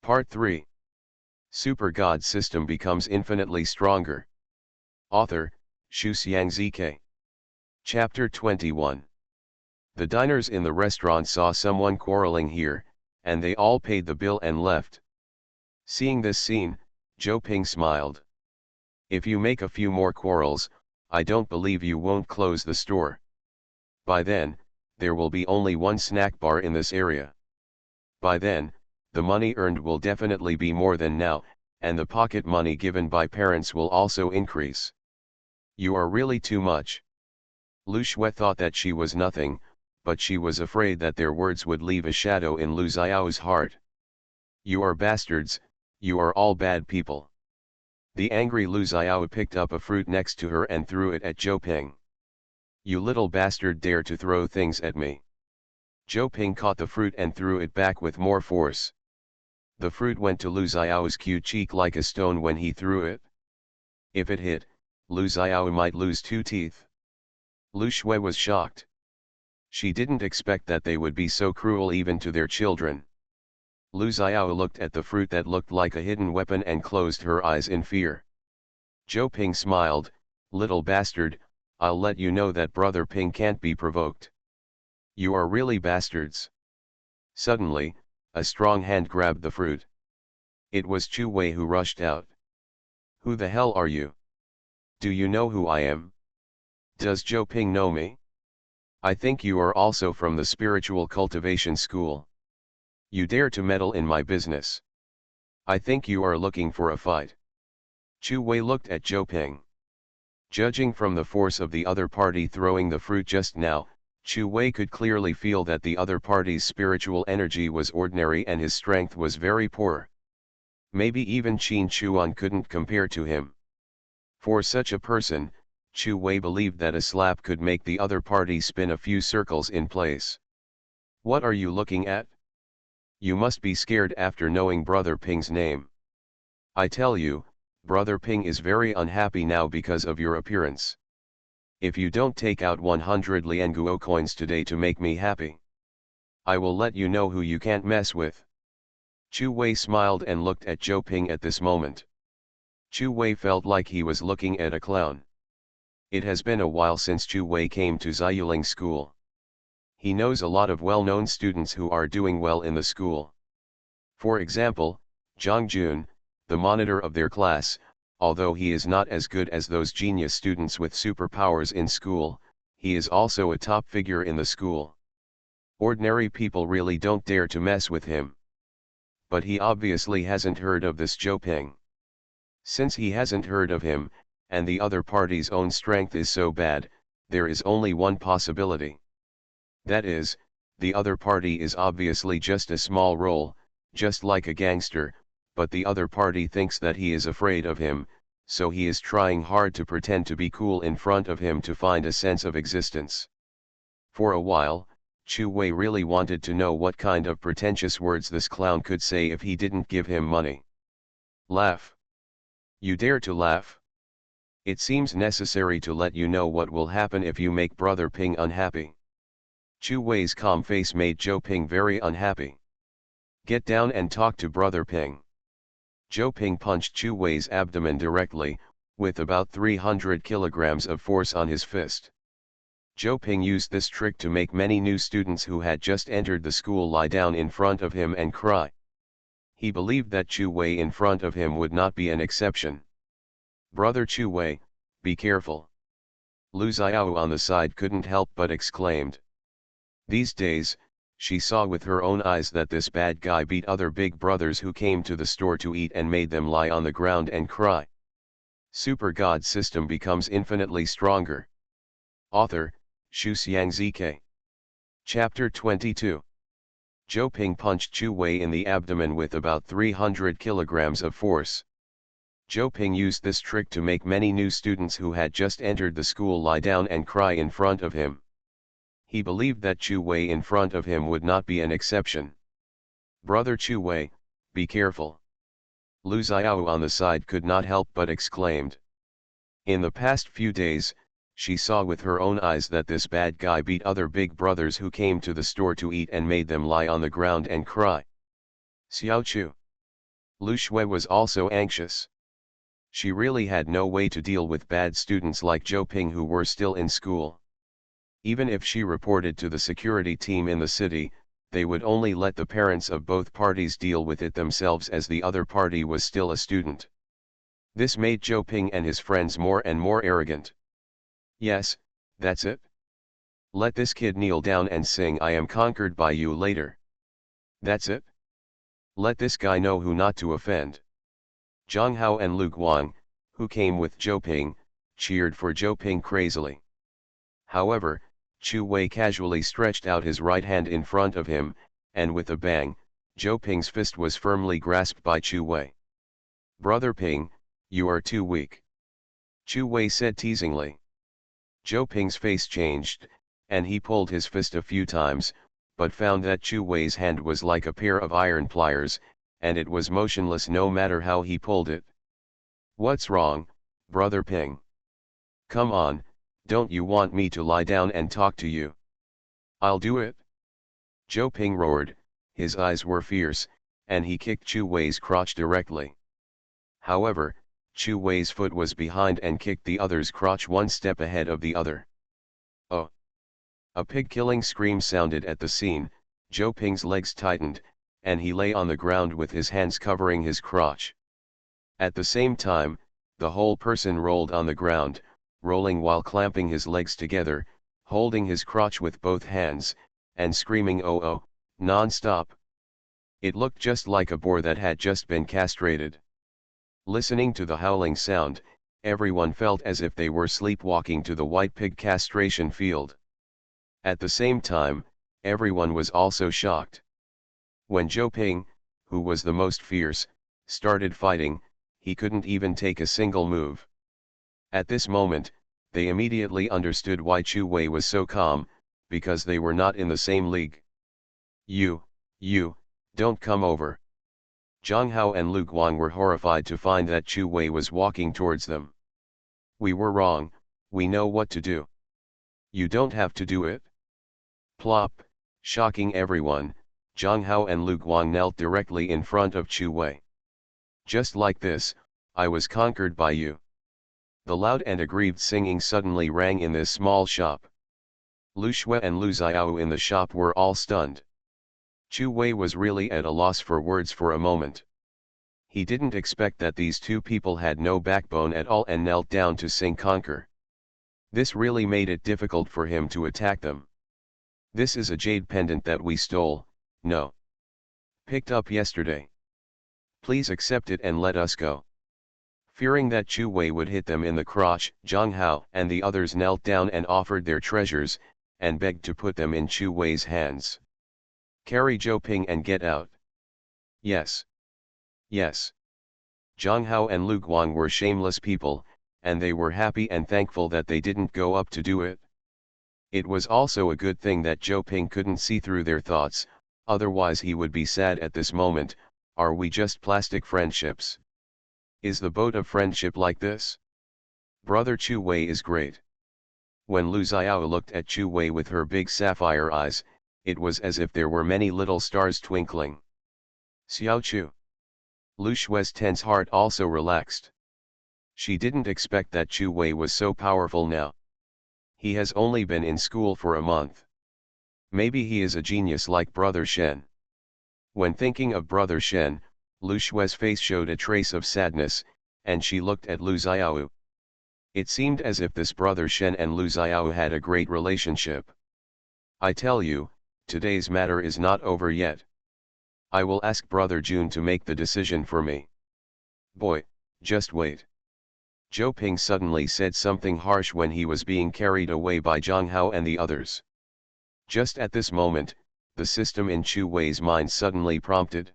Part 3. Super God System becomes infinitely stronger. Author, Shu Xiangzike. Chapter 21. The diners in the restaurant saw someone quarreling here, and they all paid the bill and left. Seeing this scene, Zhou Ping smiled. If you make a few more quarrels, I don't believe you won't close the store. By then, there will be only one snack bar in this area. By then, the money earned will definitely be more than now, and the pocket money given by parents will also increase. You are really too much. Lu Shui thought that she was nothing, but she was afraid that their words would leave a shadow in Lu Xiao's heart. You are bastards, you are all bad people. The angry Lu Xiao picked up a fruit next to her and threw it at Zhou Ping. You little bastard, dare to throw things at me. Zhou Ping caught the fruit and threw it back with more force. The fruit went to Lu Xiao's cute cheek like a stone when he threw it. If it hit, Lu Xiao might lose 2 teeth. Lu Shui was shocked. She didn't expect that they would be so cruel even to their children. Lu Xiao looked at the fruit that looked like a hidden weapon and closed her eyes in fear. Zhou Ping smiled, little bastard, I'll let you know that brother Ping can't be provoked. You are really bastards. Suddenly, a strong hand grabbed the fruit. It was Chu Wei who rushed out. Who the hell are you? Do you know who I am? Does Zhou Ping know me? I think you are also from the spiritual cultivation school. You dare to meddle in my business. I think you are looking for a fight. Chu Wei looked at Zhou Ping. Judging from the force of the other party throwing the fruit just now, Chu Wei could clearly feel that the other party's spiritual energy was ordinary and his strength was very poor. Maybe even Qin Chuan couldn't compare to him. For such a person, Chu Wei believed that a slap could make the other party spin a few circles in place. What are you looking at? You must be scared after knowing Brother Ping's name. I tell you, Brother Ping is very unhappy now because of your appearance. If you don't take out 100 Lianguo coins today to make me happy, I will let you know who you can't mess with. Chu Wei smiled and looked at Zhou Ping at this moment. Chu Wei felt like he was looking at a clown. It has been a while since Chu Wei came to Ziyuling school. He knows a lot of well-known students who are doing well in the school. For example, Zhang Jun, the monitor of their class, although he is not as good as those genius students with superpowers in school, he is also a top figure in the school. Ordinary people really don't dare to mess with him. But he obviously hasn't heard of this Zhou Ping. Since he hasn't heard of him, and the other party's own strength is so bad, there is only one possibility. That is, the other party is obviously just a small role, just like a gangster, but the other party thinks that he is afraid of him, so he is trying hard to pretend to be cool in front of him to find a sense of existence. For a while, Chu Wei really wanted to know what kind of pretentious words this clown could say if he didn't give him money. Laugh. You dare to laugh? It seems necessary to let you know what will happen if you make Brother Ping unhappy. Chu Wei's calm face made Zhou Ping very unhappy. Get down and talk to Brother Ping. Zhou Ping punched Chu Wei's abdomen directly, with about 300 kilograms of force on his fist. Zhou Ping used this trick to make many new students who had just entered the school lie down in front of him and cry. He believed that Chu Wei in front of him would not be an exception. Brother Chu Wei, be careful. Lu Xiao on the side couldn't help but exclaimed. These days, she saw with her own eyes that this bad guy beat other big brothers who came to the store to eat and made them lie on the ground and cry. Super God System becomes infinitely stronger. Author, Shu Xiangzike. Chapter 22. Zhou Ping punched Chu Wei in the abdomen with about 300 kilograms of force. Zhou Ping used this trick to make many new students who had just entered the school lie down and cry in front of him. He believed that Chu Wei in front of him would not be an exception. Brother Chu Wei, be careful. Lu Xiao on the side could not help but exclaimed. In the past few days, she saw with her own eyes that this bad guy beat other big brothers who came to the store to eat and made them lie on the ground and cry. Xiao Chu. Lu Shui was also anxious. She really had no way to deal with bad students like Zhou Ping who were still in school. Even if she reported to the security team in the city, they would only let the parents of both parties deal with it themselves as the other party was still a student. This made Zhou Ping and his friends more and more arrogant. Yes, that's it. Let this kid kneel down and sing "I am conquered by you" later. That's it. Let this guy know who not to offend. Zhang Hao and Lu Guang, who came with Zhou Ping, cheered for Zhou Ping crazily. However, Chu Wei casually stretched out his right hand in front of him, and with a bang, Zhou Ping's fist was firmly grasped by Chu Wei. "Brother Ping, you are too weak," Chu Wei said teasingly. Zhou Ping's face changed, and he pulled his fist a few times, but found that Chu Wei's hand was like a pair of iron pliers, and it was motionless no matter how he pulled it. "What's wrong, Brother Ping? Come on, don't you want me to lie down and talk to you? I'll do it." Zhou Ping roared, his eyes were fierce, and he kicked Chu Wei's crotch directly. However, Chu Wei's foot was behind and kicked the other's crotch one step ahead of the other. Oh! A pig-killing scream sounded at the scene. Zhou Ping's legs tightened, and he lay on the ground with his hands covering his crotch. At the same time, the whole person rolled on the ground, rolling while clamping his legs together, holding his crotch with both hands, and screaming "oh oh," non-stop. It looked just like a boar that had just been castrated. Listening to the howling sound, everyone felt as if they were sleepwalking to the white pig castration field. At the same time, everyone was also shocked. When Zhou Ping, who was the most fierce, started fighting, he couldn't even take a single move. At this moment, they immediately understood why Chu Wei was so calm, because they were not in the same league. You, don't come over." Zhang Hao and Lu Guang were horrified to find that Chu Wei was walking towards them. "We were wrong, we know what to do. You don't have to do it." Plop, shocking everyone, Zhang Hao and Lu Guang knelt directly in front of Chu Wei. "Just like this, I was conquered by you." The loud and aggrieved singing suddenly rang in this small shop. Lu Shui and Lu Xiao in the shop were all stunned. Chu Wei was really at a loss for words for a moment. He didn't expect that these two people had no backbone at all and knelt down to sing "conquer." This really made it difficult for him to attack them. "This is a jade pendant that we stole, no. Picked up yesterday. Please accept it and let us go." Fearing that Chu Wei would hit them in the crotch, Zhang Hao and the others knelt down and offered their treasures, and begged to put them in Chu Wei's hands. "Carry Zhou Ping and get out." "Yes. Yes." Zhang Hao and Lu Guang were shameless people, and they were happy and thankful that they didn't go up to do it. It was also a good thing that Zhou Ping couldn't see through their thoughts, otherwise he would be sad at this moment. Are we just plastic friendships? Is the boat of friendship like this? Brother Chu Wei is great. When Lu Xiao looked at Chu Wei with her big sapphire eyes, it was as if there were many little stars twinkling. Xiao Chu. Lu Shui's tense heart also relaxed. She didn't expect that Chu Wei was so powerful now. He has only been in school for a month. Maybe he is a genius like Brother Shen. When thinking of Brother Shen, Lu Shui's face showed a trace of sadness, and she looked at Lu Xiao. It seemed as if this Brother Shen and Lu Xiao had a great relationship. "I tell you, today's matter is not over yet. I will ask Brother Jun to make the decision for me." "Boy, just wait." Zhou Ping suddenly said something harsh when he was being carried away by Zhang Hao and the others. Just at this moment, the system in Chu Wei's mind suddenly prompted.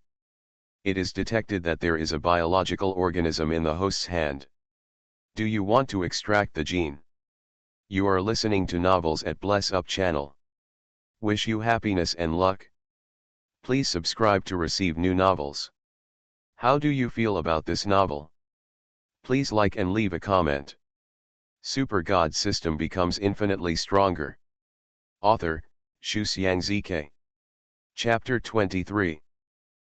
It is detected that there is a biological organism in the host's hand. Do you want to extract the gene? You are listening to Novels at Bless Up channel. Wish you happiness and luck. Please subscribe to receive new novels. How do you feel about this novel? Please like and leave a comment. Super God system becomes infinitely stronger. Author, Xu Xiangzike. Chapter 23.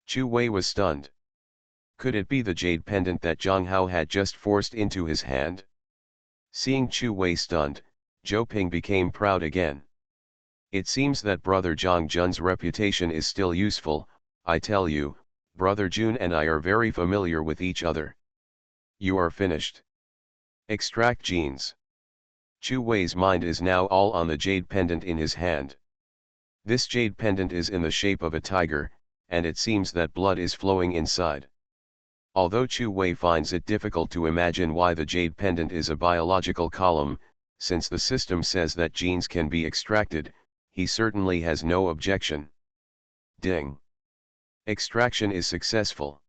Chu Wei was stunned. Could it be the jade pendant that Zhang Hao had just forced into his hand? Seeing Chu Wei stunned, Zhou Ping became proud again. It seems that brother Zhang Jun's reputation is still useful. I tell you, brother Jun and I are very familiar with each other. You are finished. Extract genes. Chu Wei's mind is now all on the jade pendant in his hand. This jade pendant is in the shape of a tiger, and it seems that blood is flowing inside. Although Chu Wei finds it difficult to imagine why the jade pendant is a biological column, since the system says that genes can be extracted, he certainly has no objection. Ding! Extraction is successful.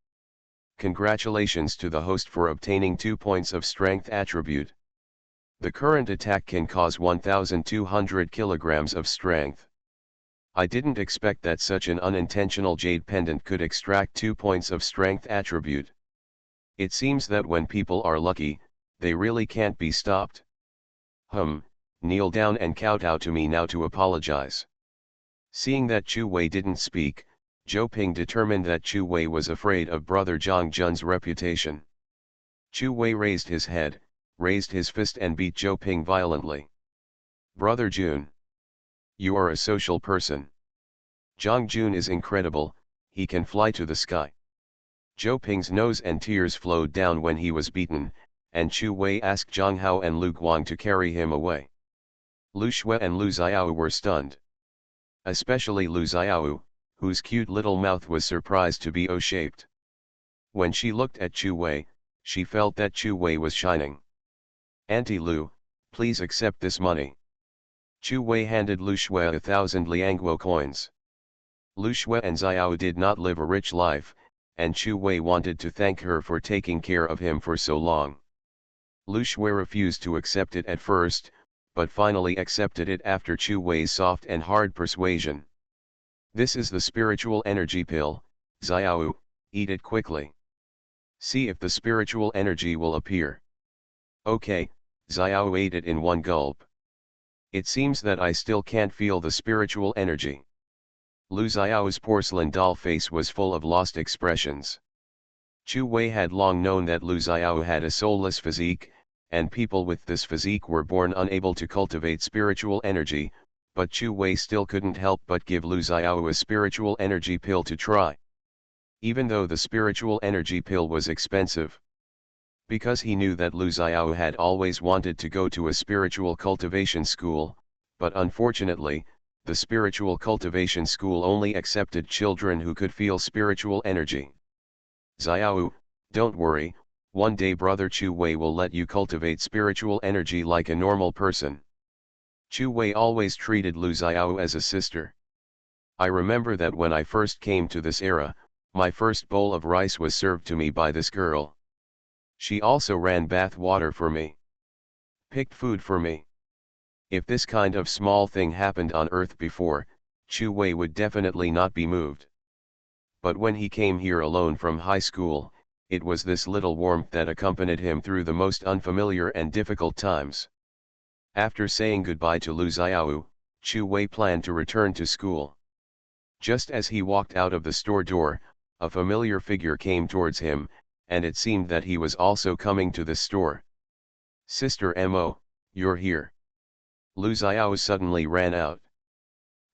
Congratulations to the host for obtaining 2 points of strength attribute. The current attack can cause 1,200 kilograms of strength. I didn't expect that such an unintentional jade pendant could extract 2 points of strength attribute. It seems that when people are lucky, they really can't be stopped. Kneel down and kowtow to me now to apologize. Seeing that Chu Wei didn't speak, Zhou Ping determined that Chu Wei was afraid of brother Zhang Jun's reputation. Chu Wei raised his head, raised his fist and beat Zhou Ping violently. Brother Jun. You are a social person. Zhang Jun is incredible, he can fly to the sky. Zhou Ping's nose and tears flowed down when he was beaten, and Chu Wei asked Zhang Hao and Lu Guang to carry him away. Lu Shui and Lu Xiao were stunned. Especially Lu Xiao, whose cute little mouth was surprised to be O-shaped. When she looked at Chu Wei, she felt that Chu Wei was shining. Auntie Lu, please accept this money. Chu Wei handed Lu Shui 1,000 Liangguo coins. Lu Shui and Xiao did not live a rich life, and Chu Wei wanted to thank her for taking care of him for so long. Lu Shui refused to accept it at first, but finally accepted it after Chu Wei's soft and hard persuasion. This is the spiritual energy pill, Xiao, eat it quickly. See if the spiritual energy will appear. Okay, Xiao ate it in one gulp. It seems that I still can't feel the spiritual energy. Lu Xiao's porcelain doll face was full of lost expressions. Chu Wei had long known that Lu Xiao had a soulless physique, and people with this physique were born unable to cultivate spiritual energy, but Chu Wei still couldn't help but give Lu Xiao a spiritual energy pill to try. Even though the spiritual energy pill was expensive. Because he knew that Lu Xiao had always wanted to go to a spiritual cultivation school, but unfortunately, the spiritual cultivation school only accepted children who could feel spiritual energy. Xiao, don't worry, one day brother Chu Wei will let you cultivate spiritual energy like a normal person. Chu Wei always treated Lu Xiao as a sister. I remember that when I first came to this era, my first bowl of rice was served to me by this girl. She also ran bath water for me. Picked food for me. If this kind of small thing happened on Earth before, Chu Wei would definitely not be moved. But when he came here alone from high school, it was this little warmth that accompanied him through the most unfamiliar and difficult times. After saying goodbye to Lu Xiao, Chu Wei planned to return to school. Just as he walked out of the store door, a familiar figure came towards him, and it seemed that he was also coming to the store. Sister Mo, you're here. Lu Xiao suddenly ran out.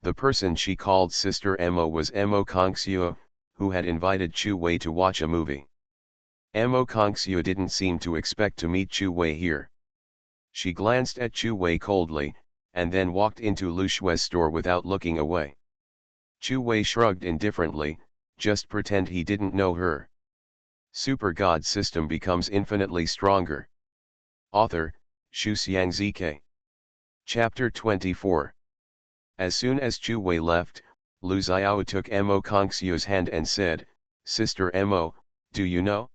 The person she called Sister Mo was Mo Kongxiu, who had invited Chu Wei to watch a movie. Mo Kongxiu didn't seem to expect to meet Chu Wei here. She glanced at Chu Wei coldly, and then walked into Lu Shui's store without looking away. Chu Wei shrugged indifferently, just pretend he didn't know her. Super God System becomes infinitely stronger. Author, Shu Xiangzike. Chapter 24. As soon as Chu Wei left, Lu Xiao took Mo Kongxiu's hand and said, Sister Mo, do you know?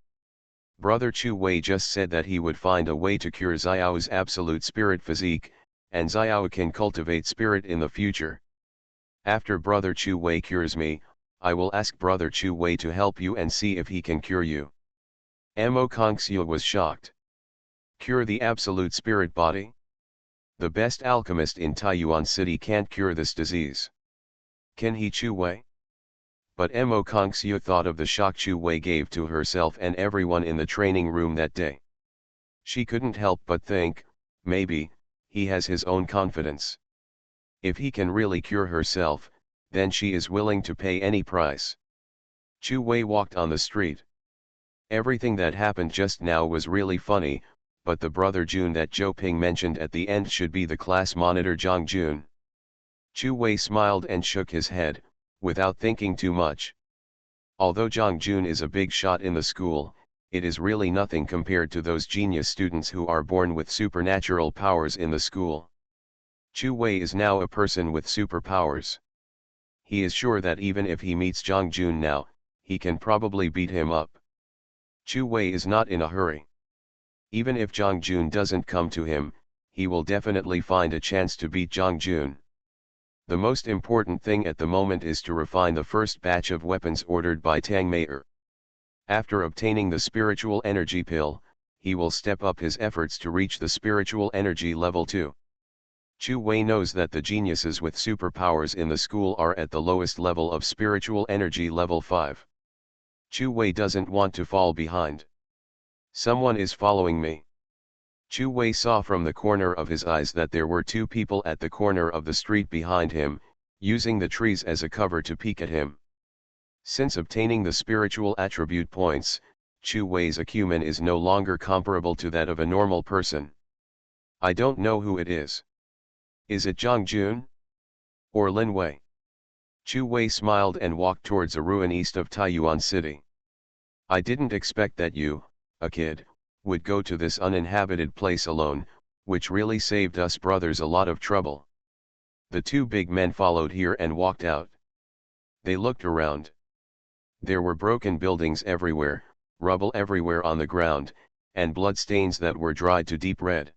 Brother Chu Wei just said that he would find a way to cure Xiao's absolute spirit physique, and Xiao can cultivate spirit in the future. After Brother Chu Wei cures me, I will ask Brother Chu Wei to help you and see if he can cure you. Mo Kongxiu was shocked. Cure the absolute spirit body? The best alchemist in Taiyuan City can't cure this disease. Can he, Chu Wei? But Mo Kongxiu thought of the shock Chu Wei gave to herself and everyone in the training room that day. She couldn't help but think, maybe, he has his own confidence. If he can really cure herself, then she is willing to pay any price. Chu Wei walked on the street. Everything that happened just now was really funny, but the brother Jun that Zhou Ping mentioned at the end should be the class monitor Zhang Jun. Chu Wei smiled and shook his head, without thinking too much. Although Zhang Jun is a big shot in the school, it is really nothing compared to those genius students who are born with supernatural powers in the school. Chu Wei is now a person with superpowers. He is sure that even if he meets Zhang Jun now, he can probably beat him up. Chu Wei is not in a hurry. Even if Zhang Jun doesn't come to him, he will definitely find a chance to beat Zhang Jun. The most important thing at the moment is to refine the first batch of weapons ordered by Tang Meier. After obtaining the spiritual energy pill, he will step up his efforts to reach the spiritual energy level 2. Chu Wei knows that the geniuses with superpowers in the school are at the lowest level of spiritual energy level 5. Chu Wei doesn't want to fall behind. Someone is following me. Chu Wei saw from the corner of his eyes that there were two people at the corner of the street behind him, using the trees as a cover to peek at him. Since obtaining the spiritual attribute points, Chu Wei's acumen is no longer comparable to that of a normal person. I don't know who it is. Is it Zhang Jun? Or Lin Wei? Chu Wei smiled and walked towards a ruin east of Taiyuan City. I didn't expect that you, a kid, would go to this uninhabited place alone, which really saved us brothers a lot of trouble. The two big men followed here and walked out. They looked around. There were broken buildings everywhere, rubble everywhere on the ground, and bloodstains that were dried to deep red.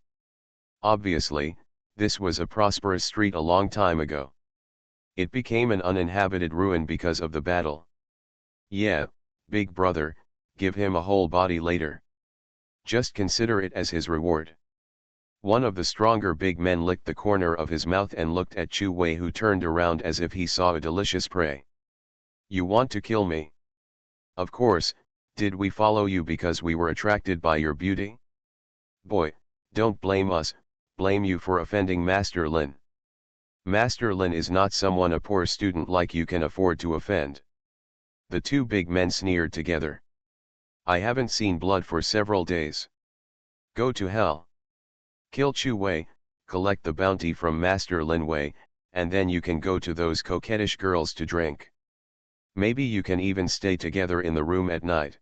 Obviously, this was a prosperous street a long time ago. It became an uninhabited ruin because of the battle. Yeah, big brother, give him a whole body later. Just consider it as his reward. One of the stronger big men licked the corner of his mouth and looked at Chu Wei, who turned around as if he saw a delicious prey. You want to kill me? Of course, did we follow you because we were attracted by your beauty? Boy, don't blame us, blame you for offending Master Lin. Master Lin is not someone a poor student like you can afford to offend. The two big men sneered together. I haven't seen blood for several days. Go to hell. Kill Chu Wei, collect the bounty from Master Lin Wei, and then you can go to those coquettish girls to drink. Maybe you can even stay together in the room at night.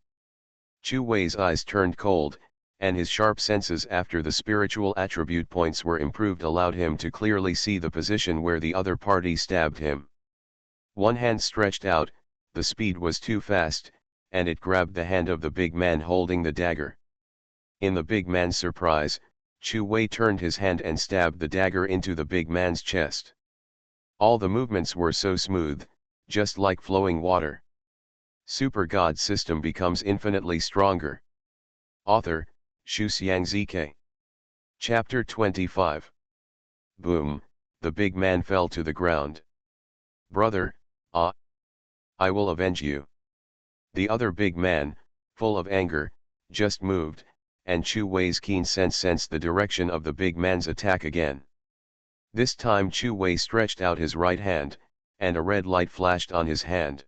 Chu Wei's eyes turned cold, and his sharp senses after the spiritual attribute points were improved allowed him to clearly see the position where the other party stabbed him. One hand stretched out, the speed was too fast, and it grabbed the hand of the big man holding the dagger. In the big man's surprise, Chu Wei turned his hand and stabbed the dagger into the big man's chest. All the movements were so smooth, just like flowing water. Super God system becomes infinitely stronger. Author, Shu Xiangzike. Chapter 25. Boom, the big man fell to the ground. Brother, I will avenge you. The other big man, full of anger, just moved, and Chu Wei's keen sense sensed the direction of the big man's attack again. This time Chu Wei stretched out his right hand, and a red light flashed on his hand.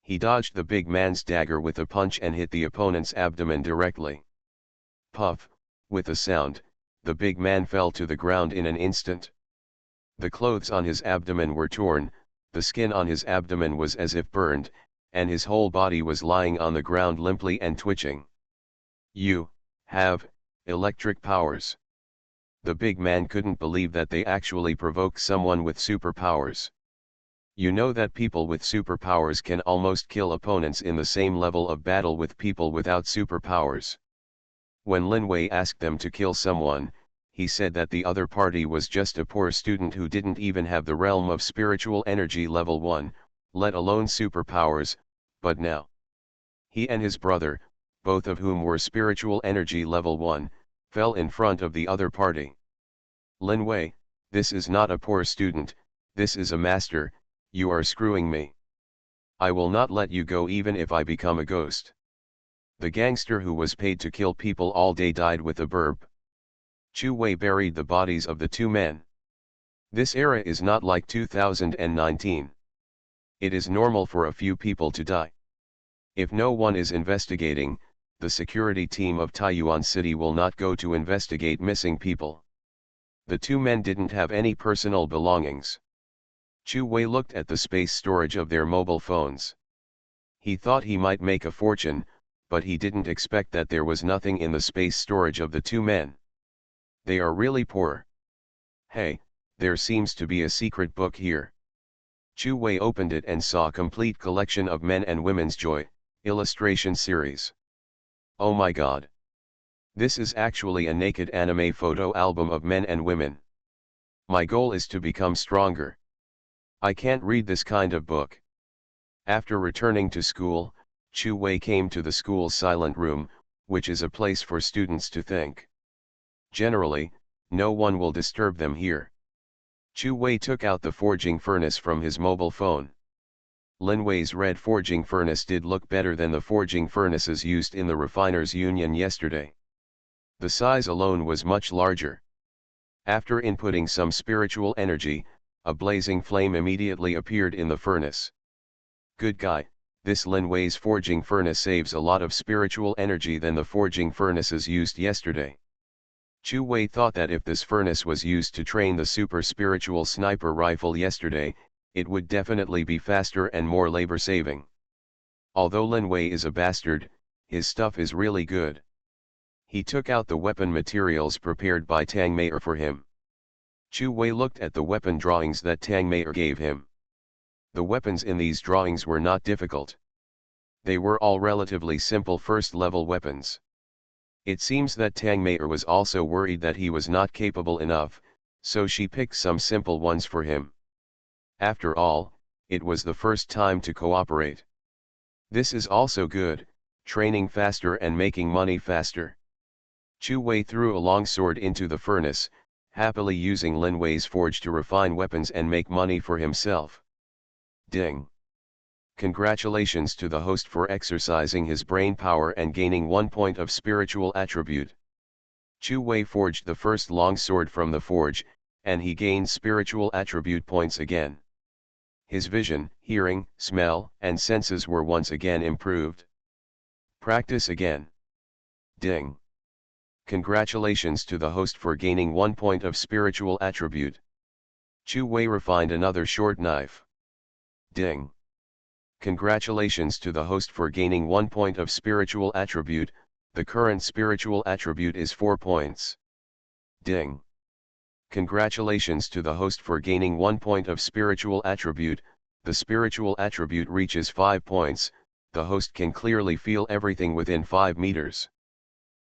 He dodged the big man's dagger with a punch and hit the opponent's abdomen directly. Puff, with a sound, the big man fell to the ground in an instant. The clothes on his abdomen were torn, the skin on his abdomen was as if burned, and his whole body was lying on the ground limply and twitching. You have electric powers. The big man couldn't believe that they actually provoked someone with superpowers. You know that people with superpowers can almost kill opponents in the same level of battle with people without superpowers. When Lin Wei asked them to kill someone, he said that the other party was just a poor student who didn't even have the realm of spiritual energy level 1, let alone superpowers, but now he and his brother, both of whom were spiritual energy level 1, fell in front of the other party. Lin Wei, this is not a poor student, this is a master, you are screwing me. I will not let you go even if I become a ghost. The gangster who was paid to kill people all day died with a burp. Chu Wei buried the bodies of the two men. This era is not like 2019. It is normal for a few people to die. If no one is investigating, the security team of Taiyuan City will not go to investigate missing people. The two men didn't have any personal belongings. Chu Wei looked at the space storage of their mobile phones. He thought he might make a fortune, but he didn't expect that there was nothing in the space storage of the two men. They are really poor. Hey, there seems to be a secret book here. Chu Wei opened it and saw a complete collection of Men and Women's Joy illustration series. Oh my god. This is actually a naked anime photo album of men and women. My goal is to become stronger. I can't read this kind of book. After returning to school, Chu Wei came to the school's silent room, which is a place for students to think. Generally, no one will disturb them here. Chu Wei took out the forging furnace from his mobile phone. Lin Wei's red forging furnace did look better than the forging furnaces used in the refiners' union yesterday. The size alone was much larger. After inputting some spiritual energy, a blazing flame immediately appeared in the furnace. Good guy, this Lin Wei's forging furnace saves a lot of spiritual energy than the forging furnaces used yesterday. Chu Wei thought that if this furnace was used to train the super spiritual sniper rifle yesterday, it would definitely be faster and more labor-saving. Although Lin Wei is a bastard, his stuff is really good. He took out the weapon materials prepared by Tang Meier for him. Chu Wei looked at the weapon drawings that Tang Meier gave him. The weapons in these drawings were not difficult. They were all relatively simple first-level weapons. It seems that Tang Meier was also worried that he was not capable enough, so she picked some simple ones for him. After all, it was the first time to cooperate. This is also good, training faster and making money faster. Chu Wei threw a long sword into the furnace, happily using Lin Wei's forge to refine weapons and make money for himself. Ding! Congratulations to the host for exercising his brain power and gaining 1 point of spiritual attribute. Chu Wei forged the first long sword from the forge, and he gained spiritual attribute points again. His vision, hearing, smell, and senses were once again improved. Practice again. Ding! Congratulations to the host for gaining 1 point of spiritual attribute. Chu Wei refined another short knife. Ding! Congratulations to the host for gaining 1 point of spiritual attribute, the current spiritual attribute is 4 points. Ding! Congratulations to the host for gaining 1 point of spiritual attribute, the spiritual attribute reaches 5 points, the host can clearly feel everything within 5 meters.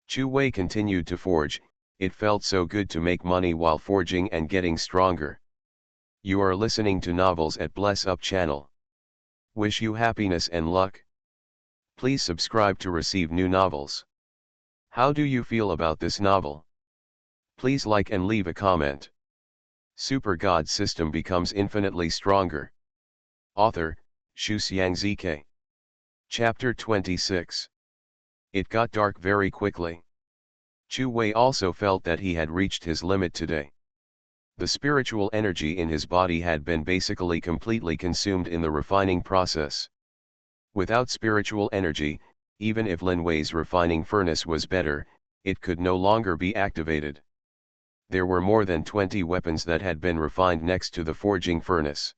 Chu Wei continued to forge, it felt so good to make money while forging and getting stronger. You are listening to Novels at Bless Up channel. Wish you happiness and luck. Please subscribe to receive new novels. How do you feel about this novel? Please like and leave a comment. Super God System becomes infinitely stronger. Author, Shu Xiangzike. Chapter 26. It got dark very quickly. Chu Wei also felt that he had reached his limit today. The spiritual energy in his body had been basically completely consumed in the refining process. Without spiritual energy, even if Lin Wei's refining furnace was better, it could no longer be activated. There were more than 20 weapons that had been refined next to the forging furnace.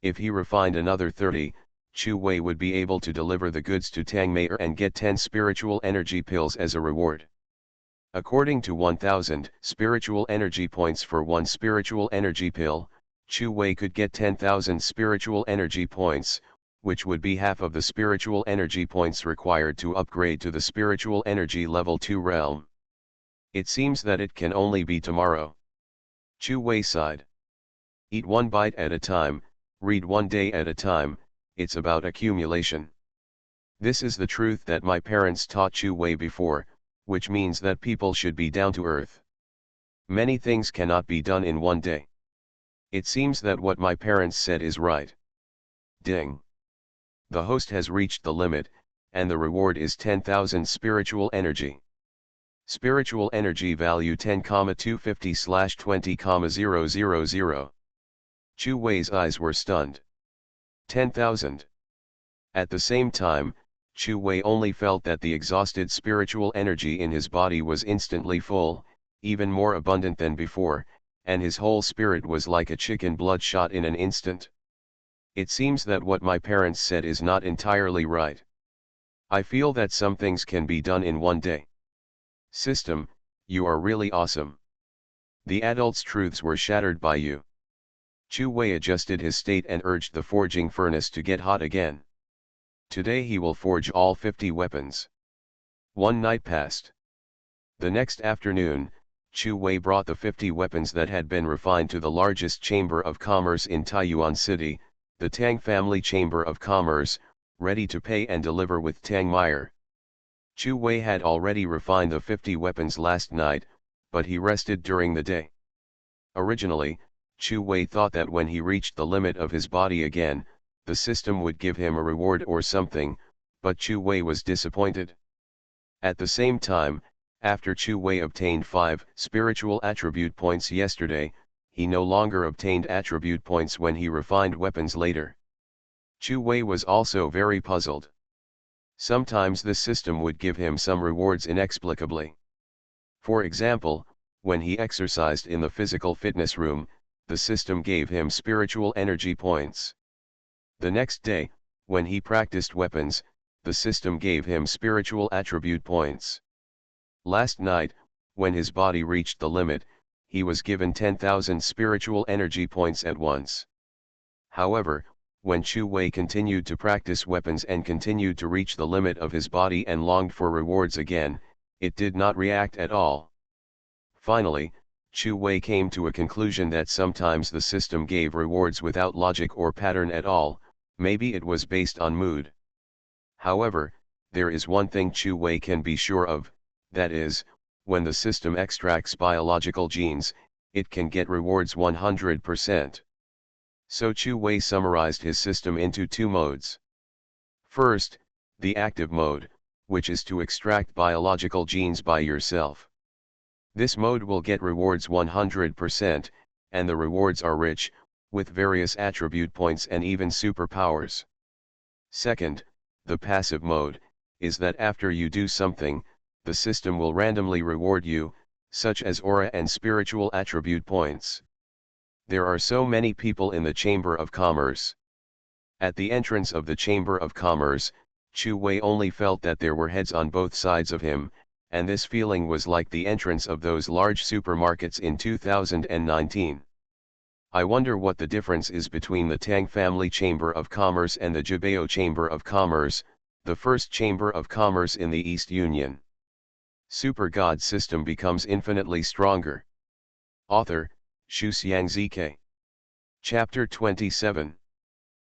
If he refined another 30, Chu Wei would be able to deliver the goods to Tang Meier and get 10 spiritual energy pills as a reward. According to 1000 spiritual energy points for 1 spiritual energy pill, Chu Wei could get 10,000 spiritual energy points, which would be half of the spiritual energy points required to upgrade to the spiritual energy level 2 realm. It seems that it can only be tomorrow. Chu Wei sighed. Eat 1 bite at a time, read 1 day at a time, it's about accumulation. This is the truth that my parents taught Chu Wei before, which means that people should be down to earth. Many things cannot be done in 1 day. It seems that what my parents said is right. Ding! The host has reached the limit, and the reward is 10,000 spiritual energy. Spiritual energy value 10,250/20,000. Chu Wei's eyes were stunned. 10,000. At the same time, Chu Wei only felt that the exhausted spiritual energy in his body was instantly full, even more abundant than before, and his whole spirit was like a chicken bloodshot in an instant. It seems that what my parents said is not entirely right. I feel that some things can be done in one day. System, you are really awesome. The adults' truths were shattered by you. Chu Wei adjusted his state and urged the forging furnace to get hot again. Today he will forge all 50 weapons. One night passed. The next afternoon, Chu Wei brought the 50 weapons that had been refined to the largest chamber of commerce in Taiyuan City, the Tang Family Chamber of Commerce, ready to pay and deliver with Tang Meyer. Chu Wei had already refined the 50 weapons last night, but he rested during the day. Originally, Chu Wei thought that when he reached the limit of his body again, the system would give him a reward or something, but Chu Wei was disappointed. At the same time, after Chu Wei obtained 5 spiritual attribute points yesterday, he no longer obtained attribute points when he refined weapons later. Chu Wei was also very puzzled. Sometimes the system would give him some rewards inexplicably. For example, when he exercised in the physical fitness room, the system gave him spiritual energy points. The next day, when he practiced weapons, the system gave him spiritual attribute points. Last night, when his body reached the limit, he was given 10,000 spiritual energy points at once. However, when Chu Wei continued to practice weapons and continued to reach the limit of his body and longed for rewards again, it did not react at all. Finally, Chu Wei came to a conclusion that sometimes the system gave rewards without logic or pattern at all, maybe it was based on mood. However, there is one thing Chu Wei can be sure of, that is, when the system extracts biological genes, it can get rewards 100%. So Chu Wei summarized his system into 2 modes. First, the active mode, which is to extract biological genes by yourself. This mode will get rewards 100%, and the rewards are rich, with various attribute points and even superpowers. Second, the passive mode, is that after you do something, the system will randomly reward you, such as aura and spiritual attribute points. There are so many people in the Chamber of Commerce. At the entrance of the Chamber of Commerce, Chu Wei only felt that there were heads on both sides of him, and this feeling was like the entrance of those large supermarkets in 2019. I wonder what the difference is between the Tang Family Chamber of Commerce and the Jibao Chamber of Commerce, the first Chamber of Commerce in the East Union. Super God System becomes infinitely stronger. Author, Shu Xiangzike. Chapter 27.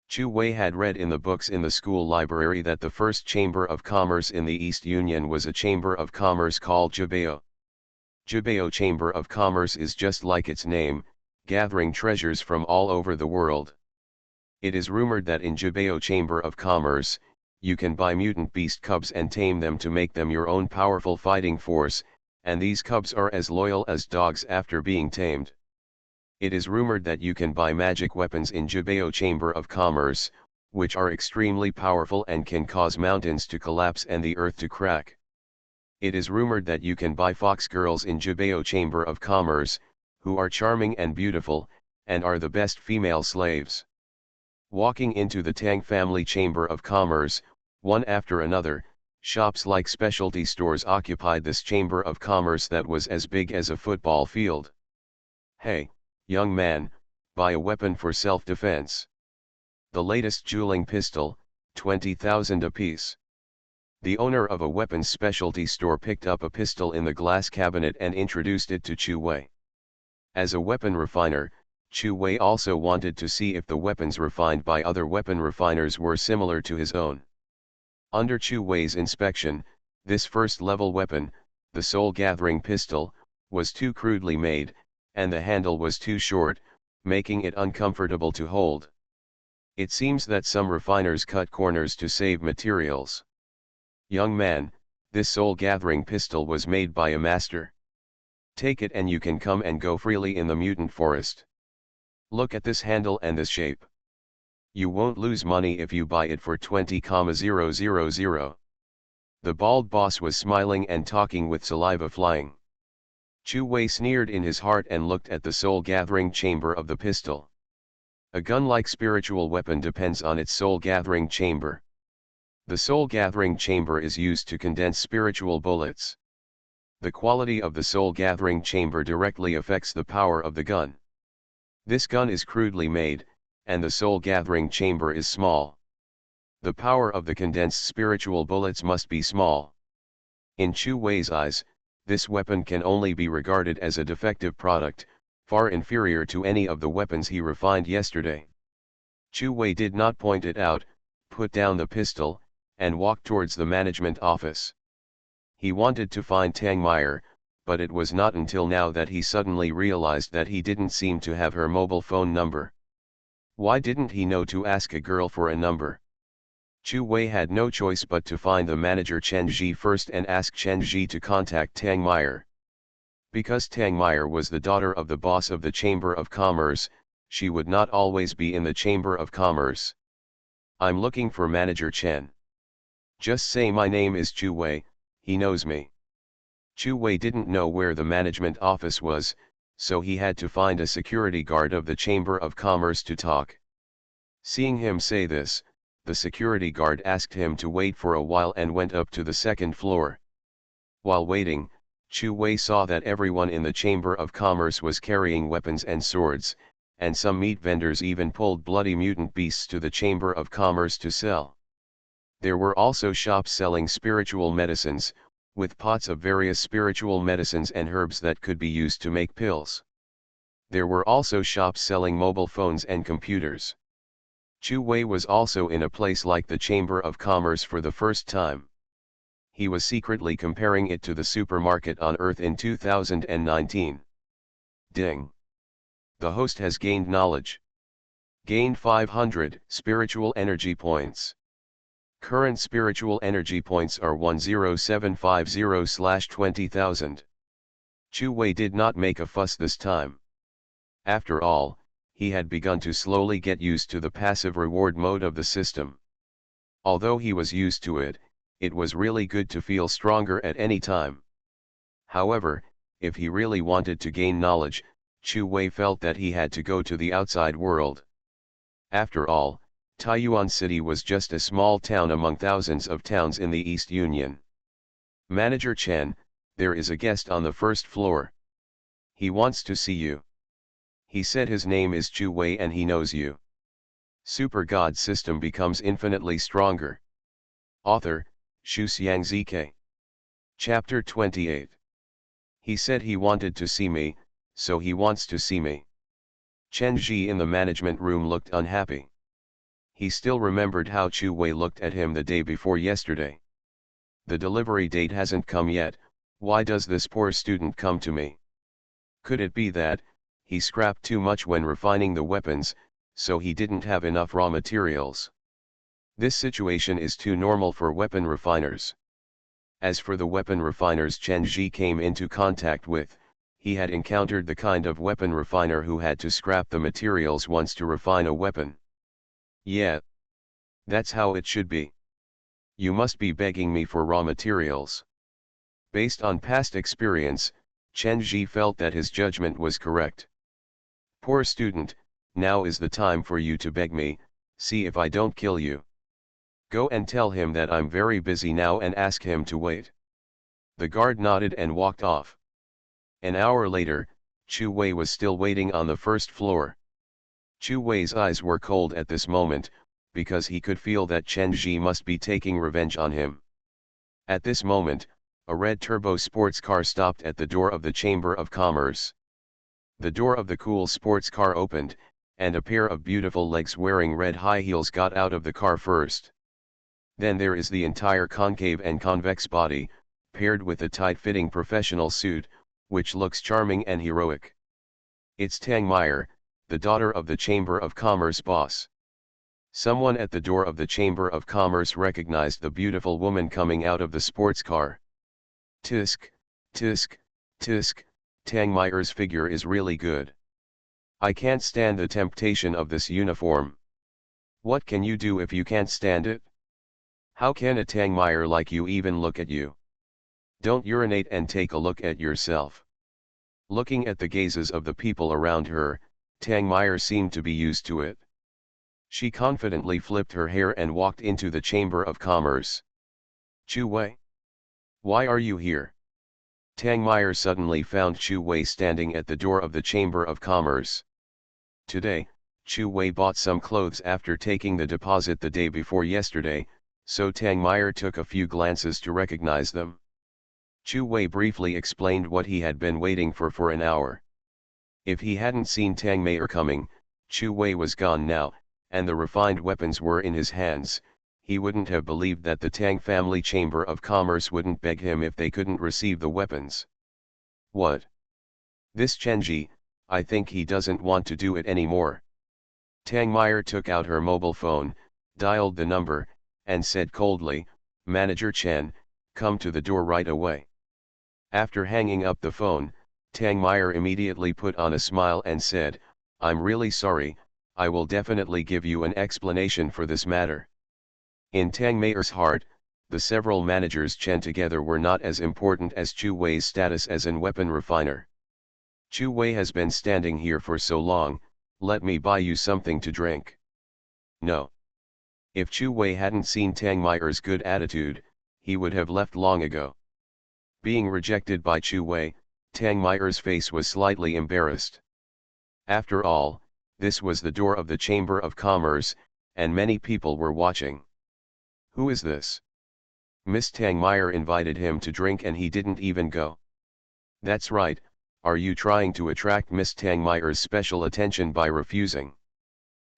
Chu Wei had read in the books in the school library that the first Chamber of Commerce in the East Union was a Chamber of Commerce called Jibao. Jibao Chamber of Commerce is just like its name, gathering treasures from all over the world. It is rumored that in Jibao Chamber of Commerce, you can buy mutant beast cubs and tame them to make them your own powerful fighting force, and these cubs are as loyal as dogs after being tamed. It is rumored that you can buy magic weapons in Jibao Chamber of Commerce, which are extremely powerful and can cause mountains to collapse and the earth to crack. It is rumored that you can buy fox girls in Jibao Chamber of Commerce, who are charming and beautiful, and are the best female slaves. Walking into the Tang Family Chamber of Commerce, one after another, shops like specialty stores occupied this Chamber of Commerce that was as big as a football field. Hey, young man, buy a weapon for self-defense. The latest dueling pistol, 20,000 apiece. The owner of a weapons specialty store picked up a pistol in the glass cabinet and introduced it to Chu Wei. As a weapon refiner, Chu Wei also wanted to see if the weapons refined by other weapon refiners were similar to his own. Under Chu Wei's inspection, this first-level weapon, the soul-gathering pistol, was too crudely made, and the handle was too short, making it uncomfortable to hold. It seems that some refiners cut corners to save materials. Young man, this soul-gathering pistol was made by a master. Take it and you can come and go freely in the mutant forest. Look at this handle and this shape. You won't lose money if you buy it for 20,000. The bald boss was smiling and talking with saliva flying. Chu Wei sneered in his heart and looked at the soul-gathering chamber of the pistol. A gun-like spiritual weapon depends on its soul-gathering chamber. The soul-gathering chamber is used to condense spiritual bullets. The quality of the soul-gathering chamber directly affects the power of the gun. This gun is crudely made, and the soul-gathering chamber is small. The power of the condensed spiritual bullets must be small. In Chu Wei's eyes, this weapon can only be regarded as a defective product, far inferior to any of the weapons he refined yesterday. Chu Wei did not point it out, put down the pistol, and walked towards the management office. He wanted to find Tang Meyer, but it was not until now that he suddenly realized that he didn't seem to have her mobile phone number. Why didn't he know to ask a girl for a number? Chu Wei had no choice but to find the manager Chen Ji first and ask Chen Ji to contact Tang Meyer. Because Tang Meyer was the daughter of the boss of the Chamber of Commerce, she would not always be in the Chamber of Commerce. I'm looking for Manager Chen. Just say my name is Chu Wei, he knows me. Chu Wei didn't know where the management office was, so he had to find a security guard of the Chamber of Commerce to talk. Seeing him say this, the security guard asked him to wait for a while and went up to the second floor. While waiting, Chu Wei saw that everyone in the Chamber of Commerce was carrying weapons and swords, and some meat vendors even pulled bloody mutant beasts to the Chamber of Commerce to sell. There were also shops selling spiritual medicines, with pots of various spiritual medicines and herbs that could be used to make pills. There were also shops selling mobile phones and computers. Chu Wei was also in a place like the Chamber of Commerce for the first time. He was secretly comparing it to the supermarket on Earth in 2019. Ding! The host has gained knowledge. Gained 500 spiritual energy points. Current spiritual energy points are 10750/20,000. Chu Wei did not make a fuss this time. After all, he had begun to slowly get used to the passive reward mode of the system. Although he was used to it, it was really good to feel stronger at any time. However, if he really wanted to gain knowledge, Chu Wei felt that he had to go to the outside world. After all, Taiyuan City was just a small town among thousands of towns in the East Union. Manager Chen, there is a guest on the first floor. He wants to see you. He said his name is Chu Wei and he knows you. Super God System becomes infinitely stronger. Author, Shu Xiang ZK. Chapter 28. He said he wanted to see me, so he wants to see me. Chen Ji in the management room looked unhappy. He still remembered how Chu Wei looked at him the day before yesterday. The delivery date hasn't come yet, why does this poor student come to me? Could it be that he scrapped too much when refining the weapons, so he didn't have enough raw materials? This situation is too normal for weapon refiners. As for the weapon refiners Chen Ji came into contact with, he had encountered the kind of weapon refiner who had to scrap the materials once to refine a weapon. Yeah. That's how it should be. You must be begging me for raw materials. Based on past experience, Chen Ji felt that his judgment was correct. Poor student, now is the time for you to beg me, see if I don't kill you. Go and tell him that I'm very busy now and ask him to wait. The guard nodded and walked off. An hour later, Chu Wei was still waiting on the first floor. Chu Wei's eyes were cold at this moment, because he could feel that Chen Ji must be taking revenge on him. At this moment, a red turbo sports car stopped at the door of the Chamber of Commerce. The door of the cool sports car opened, and a pair of beautiful legs wearing red high heels got out of the car first. Then there is the entire concave and convex body, paired with a tight-fitting professional suit, which looks charming and heroic. It's Tang Meyer, the daughter of the Chamber of Commerce boss. Someone at the door of the Chamber of Commerce recognized the beautiful woman coming out of the sports car. Tisk, tisk, tisk, Tang Meyer's figure is really good. I can't stand the temptation of this uniform. What can you do if you can't stand it? How can a Tang Meyer like you even look at you? Don't urinate and take a look at yourself. Looking at the gazes of the people around her, Tang Meyer seemed to be used to it. She confidently flipped her hair and walked into the Chamber of Commerce. Chu Wei? Why are you here? Tang Meyer suddenly found Chu Wei standing at the door of the Chamber of Commerce. Today, Chu Wei bought some clothes after taking the deposit the day before yesterday, so Tang Meyer took a few glances to recognize them. Chu Wei briefly explained what he had been waiting for an hour. If he hadn't seen Tang Meyer coming, Chu Wei was gone now, and the refined weapons were in his hands. He wouldn't have believed that the Tang family Chamber of Commerce wouldn't beg him if they couldn't receive the weapons. What? This Chenji, I think he doesn't want to do it anymore. Tang Meyer took out her mobile phone, dialed the number, and said coldly, "Manager Chen, come to the door right away." After hanging up the phone, Tang Meyer immediately put on a smile and said, "I'm really sorry, I will definitely give you an explanation for this matter." In Tang Meyer's heart, the several managers Chen together were not as important as Chu Wei's status as an weapon refiner. "Chu Wei has been standing here for so long, let me buy you something to drink." No. If Chu Wei hadn't seen Tang Meyer's good attitude, he would have left long ago. Being rejected by Chu Wei, Tang Meyer's face was slightly embarrassed. After all, this was the door of the Chamber of Commerce, and many people were watching. Who is this? Miss Tang Meyer invited him to drink and he didn't even go. That's right, are you trying to attract Miss Tang Meyer's special attention by refusing?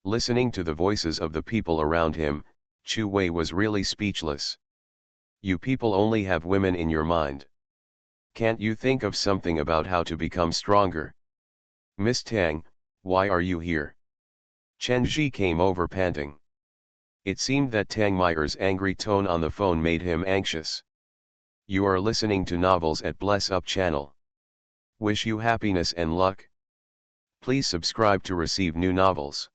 Listening to the voices of the people around him, Chu Wei was really speechless. You people only have women in your mind. Can't you think of something about how to become stronger? Miss Tang, why are you here? Chen Ji came over panting. It seemed that Tang Meyer's angry tone on the phone made him anxious. You are listening to novels at Bless Up channel. Wish you happiness and luck. Please subscribe to receive new novels.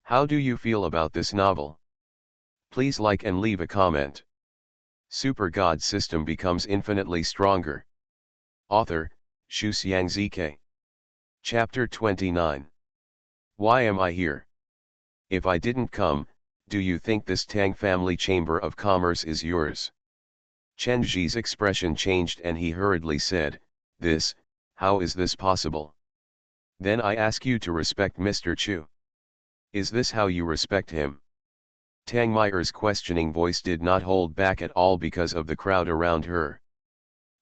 How do you feel about this novel? Please like and leave a comment. Super God system becomes infinitely stronger. Author, Shu Xiang ZK. Chapter 29. Why am I here? If I didn't come, do you think this Tang family Chamber of Commerce is yours? Chen Ji's expression changed and he hurriedly said, how is this possible? Then I ask you to respect Mr. Chu. Is this how you respect him? Tang Meyer's questioning voice did not hold back at all because of the crowd around her.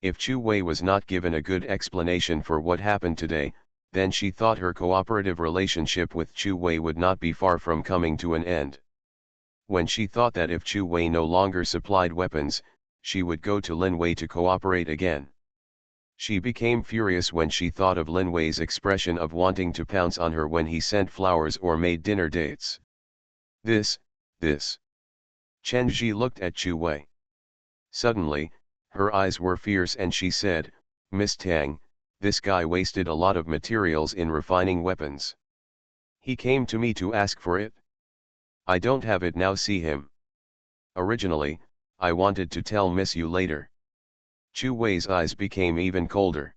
If Chu Wei was not given a good explanation for what happened today, then she thought her cooperative relationship with Chu Wei would not be far from coming to an end. When she thought that if Chu Wei no longer supplied weapons, she would go to Lin Wei to cooperate again. She became furious when she thought of Lin Wei's expression of wanting to pounce on her when he sent flowers or made dinner dates. This. Chen Ji looked at Chu Wei. Suddenly, her eyes were fierce and she said, Miss Tang, this guy wasted a lot of materials in refining weapons. He came to me to ask for it. I don't have it now, see him. Originally, I wanted to tell Miss you later. Chu Wei's eyes became even colder.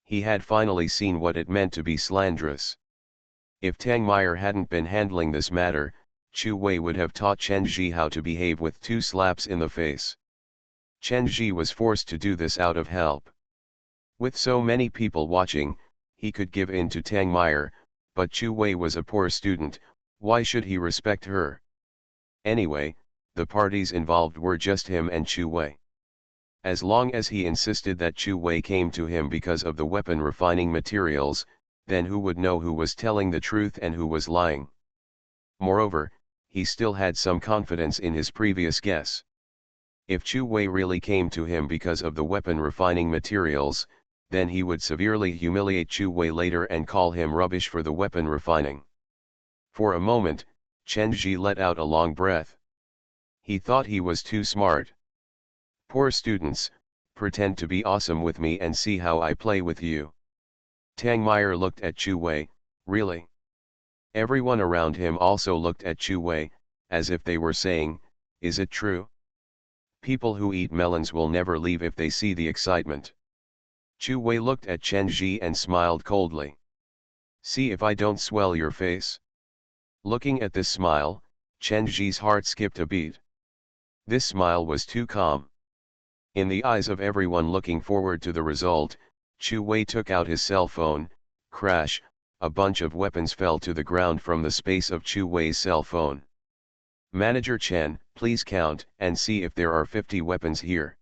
He had finally seen what it meant to be slanderous. If Tang Meyer hadn't been handling this matter, Chu Wei would have taught Chen Ji how to behave with 2 slaps in the face. Chen Ji was forced to do this out of help. With so many people watching, he could give in to Tang Meyer, but Chu Wei was a poor student, why should he respect her? Anyway, the parties involved were just him and Chu Wei. As long as he insisted that Chu Wei came to him because of the weapon refining materials, then who would know who was telling the truth and who was lying? Moreover, he still had some confidence in his previous guess. If Chu Wei really came to him because of the weapon refining materials, then he would severely humiliate Chu Wei later and call him rubbish for the weapon refining. For a moment, Chen Ji let out a long breath. He thought he was too smart. Poor students, pretend to be awesome with me and see how I play with you. Tang Meyer looked at Chu Wei, really? Everyone around him also looked at Chu Wei, as if they were saying, is it true? People who eat melons will never leave if they see the excitement. Chu Wei looked at Chen Ji and smiled coldly. See if I don't swell your face. Looking at this smile, Chen Ji's heart skipped a beat. This smile was too calm. In the eyes of everyone looking forward to the result, Chu Wei took out his cell phone. Crash, a bunch of weapons fell to the ground from the space of Chu Wei's cell phone. Manager Chen, please count and see if there are 50 weapons here.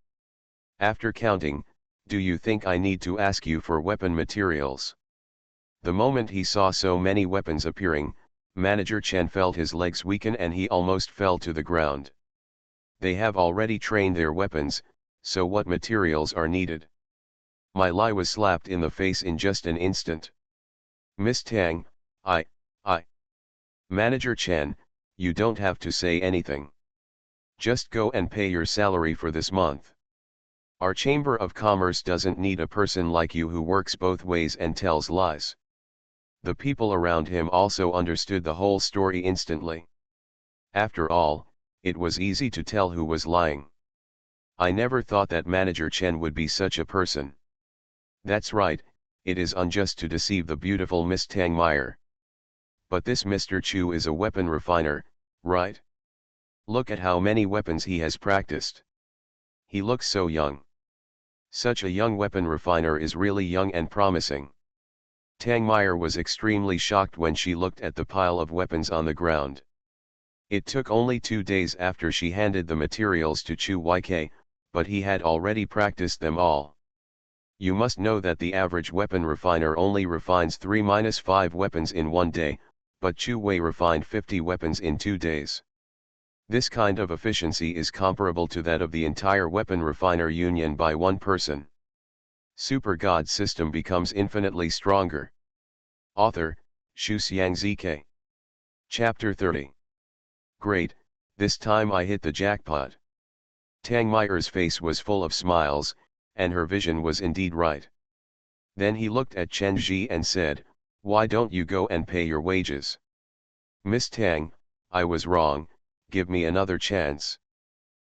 After counting, do you think I need to ask you for weapon materials? The moment he saw so many weapons appearing, Manager Chen felt his legs weaken and he almost fell to the ground. They have already trained their weapons, so what materials are needed? My Lai was slapped in the face in just an instant. Miss Tang, I. Manager Chen, you don't have to say anything. Just go and pay your salary for this month. Our Chamber of Commerce doesn't need a person like you who works both ways and tells lies. The people around him also understood the whole story instantly. After all, it was easy to tell who was lying. I never thought that Manager Chen would be such a person. That's right, it is unjust to deceive the beautiful Miss Tang Meyer. But this Mr. Chu is a weapon refiner, right? Look at how many weapons he has practiced. He looks so young. Such a young weapon refiner is really young and promising. Tang Meyer was extremely shocked when she looked at the pile of weapons on the ground. It took only 2 days after she handed the materials to Chu Yk, but he had already practiced them all. You must know that the average weapon refiner only refines 3-5 weapons in 1 day, but Chu Wei refined 50 weapons in 2 days. This kind of efficiency is comparable to that of the entire weapon refiner union by one person. Super God system becomes infinitely stronger. Author, Shu Xiangzk. Chapter 30. Great, this time I hit the jackpot. Tang Meyer's face was full of smiles, and her vision was indeed right. Then he looked at Chen Ji and said, why don't you go and pay your wages? Miss Tang, I was wrong, give me another chance.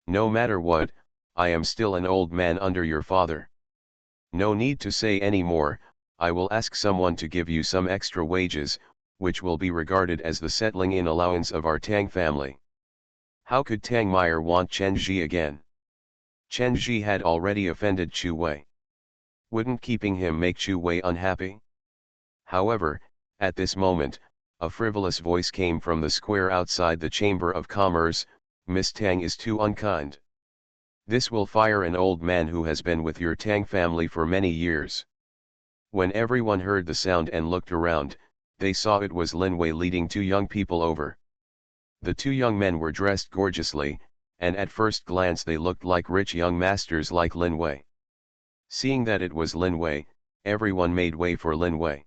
No matter what, I am still an old man under your father. No need to say any more, I will ask someone to give you some extra wages, which will be regarded as the settling in allowance of our Tang family. How could Tang Meyer want Chen Ji again? Chen Ji had already offended Chu Wei. Wouldn't keeping him make Chu Wei unhappy? However, at this moment, a frivolous voice came from the square outside the Chamber of Commerce, Miss Tang is too unkind. This will fire an old man who has been with your Tang family for many years. When everyone heard the sound and looked around, they saw it was Lin Wei leading 2 young people over. The 2 young men were dressed gorgeously, and at first glance they looked like rich young masters like Lin Wei. Seeing that it was Lin Wei, everyone made way for Lin Wei.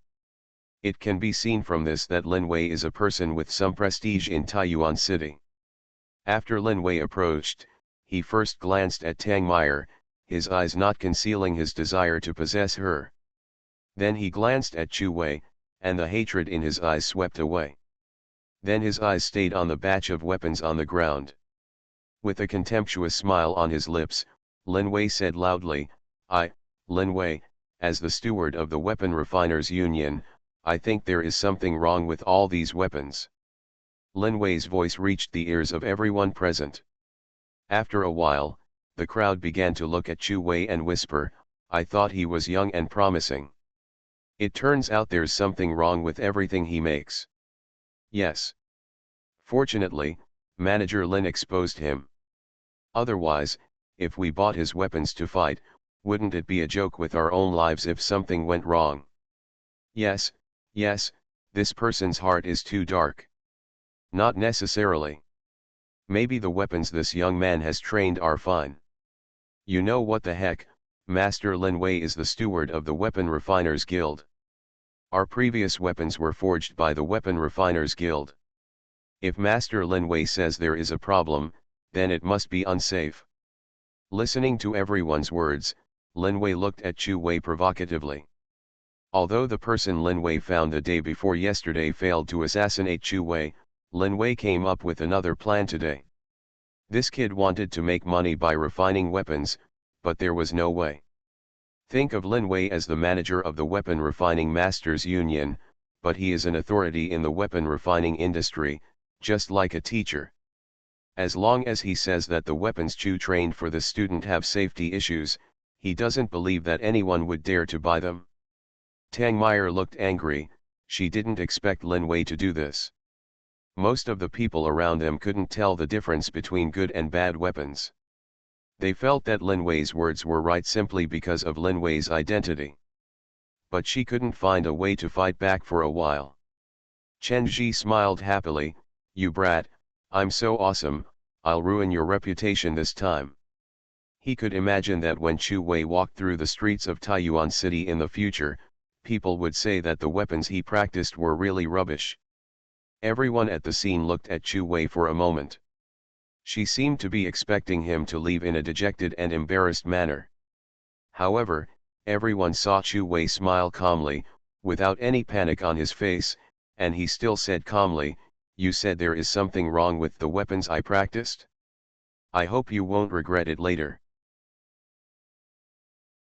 It can be seen from this that Lin Wei is a person with some prestige in Taiyuan City. After Lin Wei approached, he first glanced at Tang Meyer, his eyes not concealing his desire to possess her. Then he glanced at Chu Wei, and the hatred in his eyes swept away. Then his eyes stayed on the batch of weapons on the ground. With a contemptuous smile on his lips, Lin Wei said loudly, Lin Wei, as the steward of the Weapon Refiners Union, I think there is something wrong with all these weapons. Lin Wei's voice reached the ears of everyone present. After a while, the crowd began to look at Chu Wei and whisper, I thought he was young and promising. It turns out there's something wrong with everything he makes. Yes. Fortunately, Manager Lin exposed him. Otherwise, if we bought his weapons to fight, wouldn't it be a joke with our own lives if something went wrong? Yes, this person's heart is too dark. Not necessarily. Maybe the weapons this young man has trained are fine. You know what the heck, Master Lin Wei is the steward of the Weapon Refiners Guild. Our previous weapons were forged by the Weapon Refiners Guild. If Master Lin Wei says there is a problem, then it must be unsafe. Listening to everyone's words, Lin Wei looked at Chu Wei provocatively. Although the person Lin Wei found the day before yesterday failed to assassinate Chu Wei, Lin Wei came up with another plan today. This kid wanted to make money by refining weapons, but there was no way. Think of Lin Wei as the manager of the Weapon Refining Masters Union, but he is an authority in the weapon refining industry, just like a teacher. As long as he says that the weapons Chu trained for the student have safety issues, he doesn't believe that anyone would dare to buy them. Tang Meyer looked angry. She didn't expect Lin Wei to do this. Most of the people around them couldn't tell the difference between good and bad weapons. They felt that Lin Wei's words were right simply because of Lin Wei's identity. But she couldn't find a way to fight back for a while. Chen Ji smiled happily. You brat, I'm so awesome, I'll ruin your reputation this time. He could imagine that when Chu Wei walked through the streets of Taiyuan City in the future, people would say that the weapons he practiced were really rubbish. Everyone at the scene looked at Chu Wei for a moment. She seemed to be expecting him to leave in a dejected and embarrassed manner. However, everyone saw Chu Wei smile calmly, without any panic on his face, and he still said calmly, "You said there is something wrong with the weapons I practiced? I hope you won't regret it later."